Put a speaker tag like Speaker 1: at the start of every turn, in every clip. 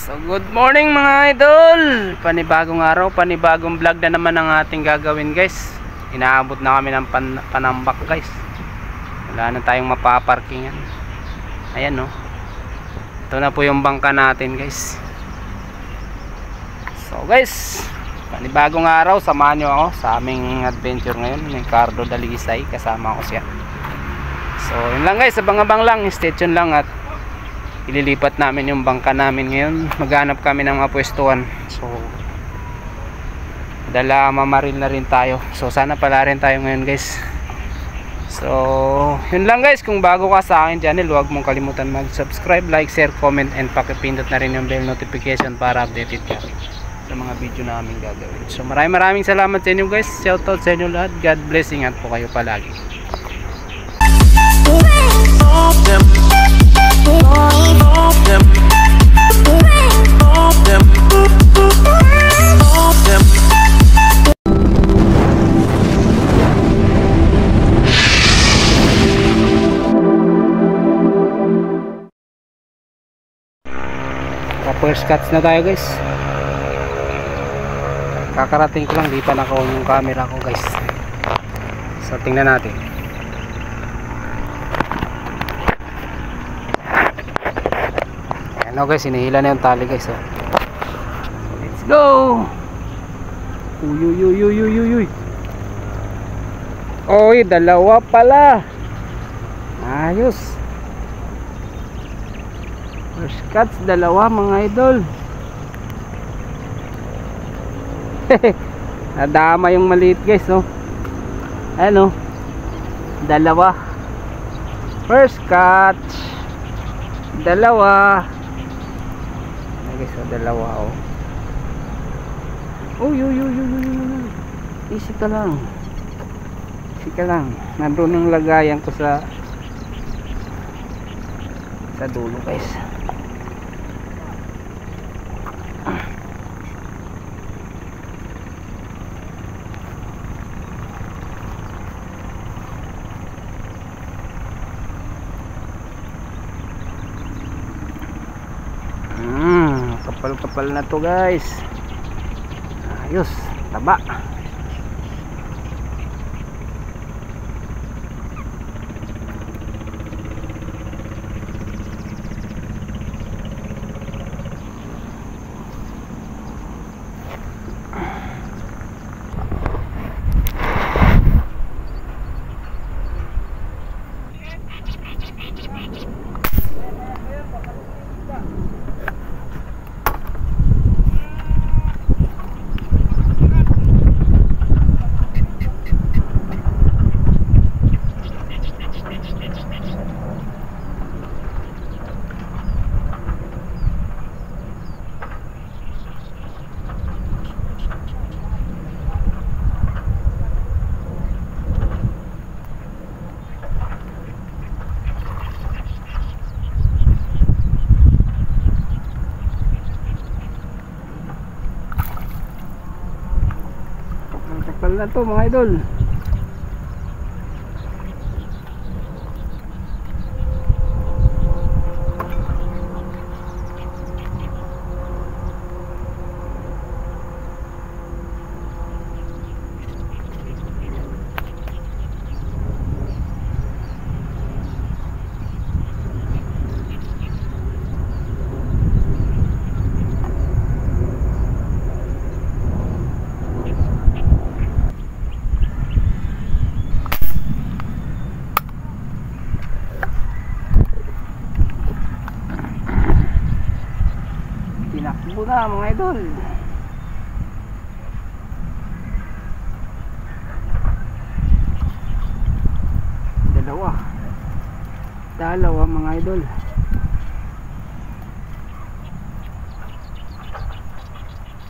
Speaker 1: So good morning mga idol. Panibagong araw, panibagong vlog na naman ang ating gagawin guys. Inaabot na kami ng Panambak guys. Wala na tayong mapaparkingan. Ayan no. Ito na po yung bangka natin guys. So guys, panibagong araw, samahan nyo ako sa aming adventure ngayon. May Cardo Dalisay, kasama ko siya. So yun lang guys, abang-abang lang, stay tuned lang at ililipat namin yung bangka namin ngayon. Maghanap kami ng mga pwestuhan. So dala mamaril na rin tayo. So sana pala rin tayo ngayon guys. So yun lang guys, kung bago ka sa akin channel, huwag mong kalimutan mag subscribe, like, share, comment and pakipindot na rin yung bell notification para updated ka sa mga video namin gagawin. So maraming salamat sa inyo guys. Shoutout sa inyo lahat. God bless, ingat po kayo palagi. First cuts na tayo guys. Kakarating ko lang, di pa naka-on yung camera ko guys. So tingnan natin. Ano guys, hinihila na yung tali guys. Oh. Let's go. Uy. Oy, dalawa pala. Ayos. First cuts, dalawa mga idol. Nadama yung maliit guys, no? Ayan, no? Dalawa. First catch. Dalawa. Ayan guys, oh, dalawa, oh. Uy. Easy ka lang. Nandun yung lagayan ko sa dulo guys. Kapal na to guys. Ayos, taba. Kapal na to mga idol. Tinakbo na mga idol. Dalawa mga idol.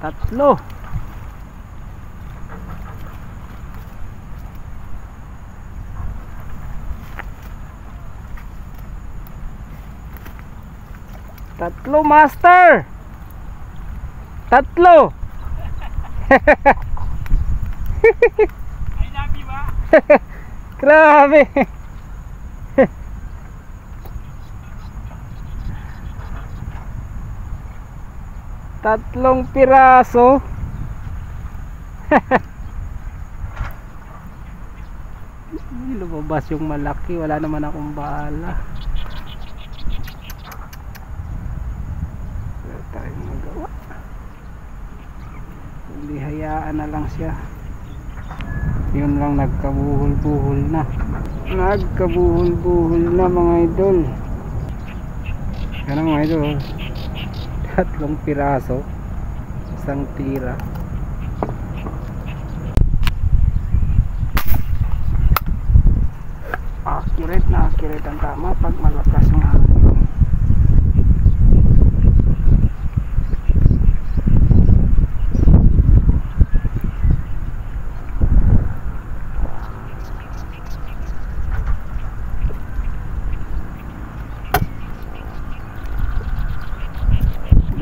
Speaker 1: Tatlo. Master. Tatlo. I love you, ba? Grabe. 3 piraso. Lumabas yung malaki, wala naman akong bahala. Wala tayong magawa, hindi hayaan na lang siya. Yun lang, nagkabuhol-buhol na. Nagkabuhol-buhol na mga idol. Yan mga idol, 3 piraso, 1 tira. Accurate na accurate ang tama pag malakas ng hangin.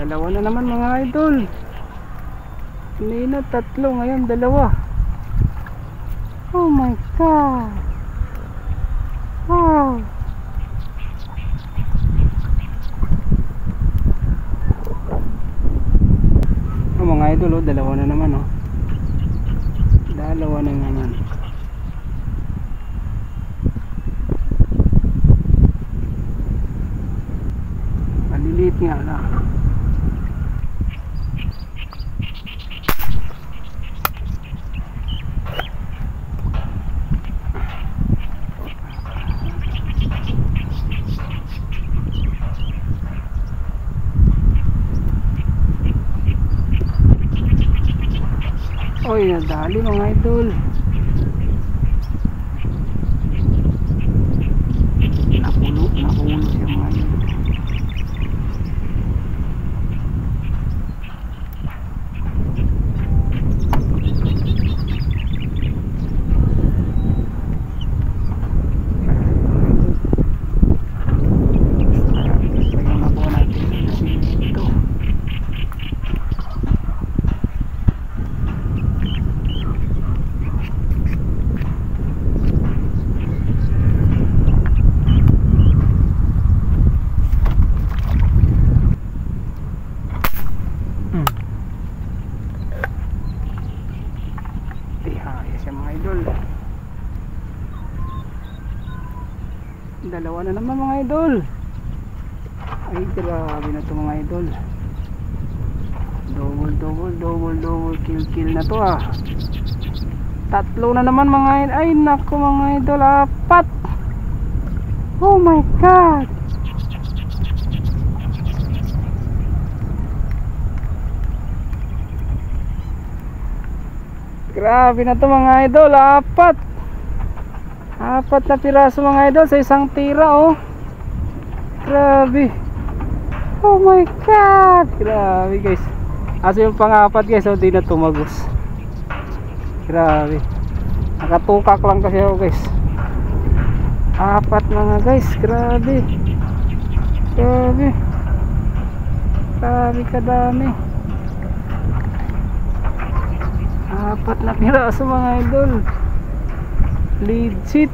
Speaker 1: Dalawa na naman mga idol. Kanina 3, ngayon 2. Oh my god. Wow. Oh mga idol, oh, 2 na naman, oh. 2 na naman. Maliliit nga lang. Oy, nadali mga idol. Napulo siya mga idol. Dalawa na naman mga idol. Ay grabe na to mga idol. Double kill na to ah. 3 na naman mga idol. Ay naku mga idol, 4. Oh my god. Grabe na to mga idol, 4 na piraso mga idol sa 1 tira, oh. Grabe. Oh my god. Grabe guys. Aso yung pang-4 guys, oh, di na tumagos. Grabe. Nakatukak lang kasi ako guys. 4 mga guys. Grabe. Grabe kadami. 4 na piraso mga idol. Legit.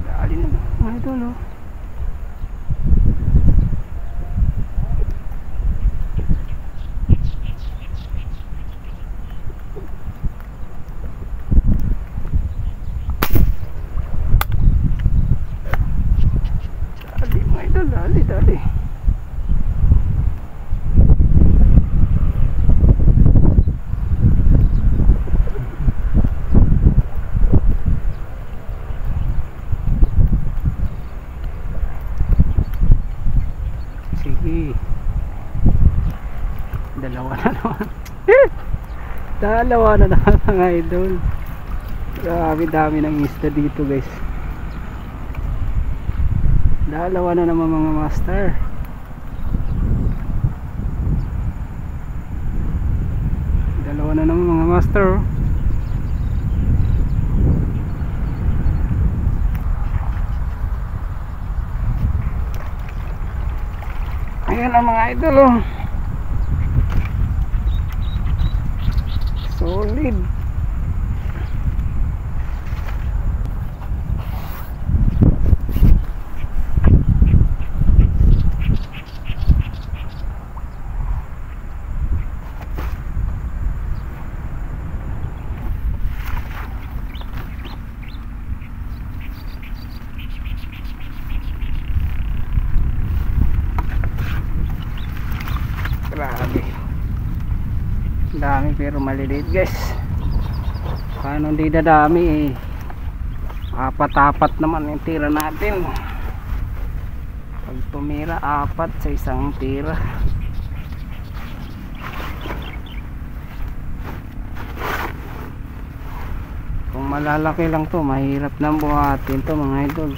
Speaker 1: Dali na mga idol, oh. Dali. Sige. 2 na naman. 2 na naman mga idol. Grabe dami ng isda dito guys. 2 na naman mga master. 2 na naman mga master. Yun ang mga idol, oh. Solid. Grabe. Dami pero maliliit, guys. Paano hindi dadami eh? Apat-apat naman yung tira natin. Pag tumira, apat sa isang tira. Kung malalaki lang to, mahirap nang buhatin to mga idol.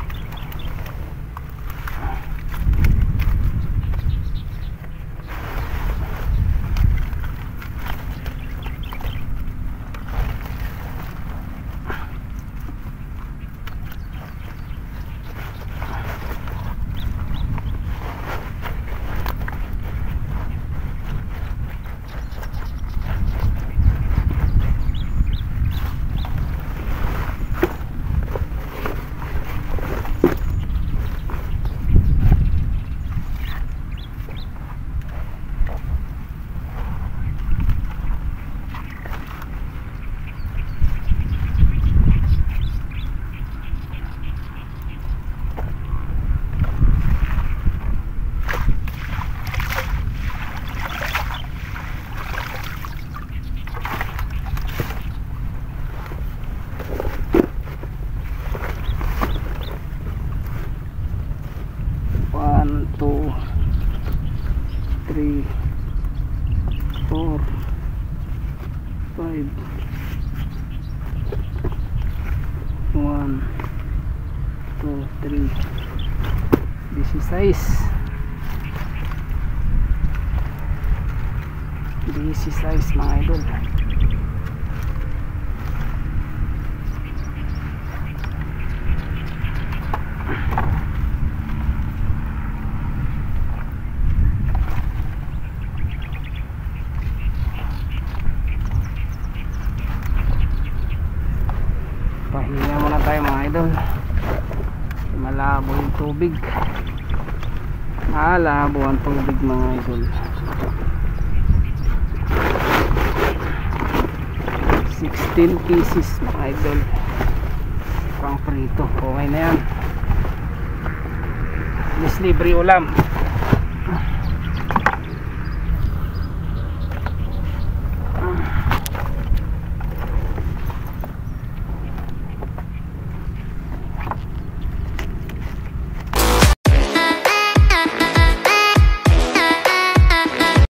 Speaker 1: One, two, three, 4, 5, 1, 2, 3, 16 mga idol. Pahinga muna tayo mga idol. Malabo yung tubig. Malabo ang tubig mga idol. 16 pieces mga idol. Pang prito. Okay na yan. Mas libre ulam.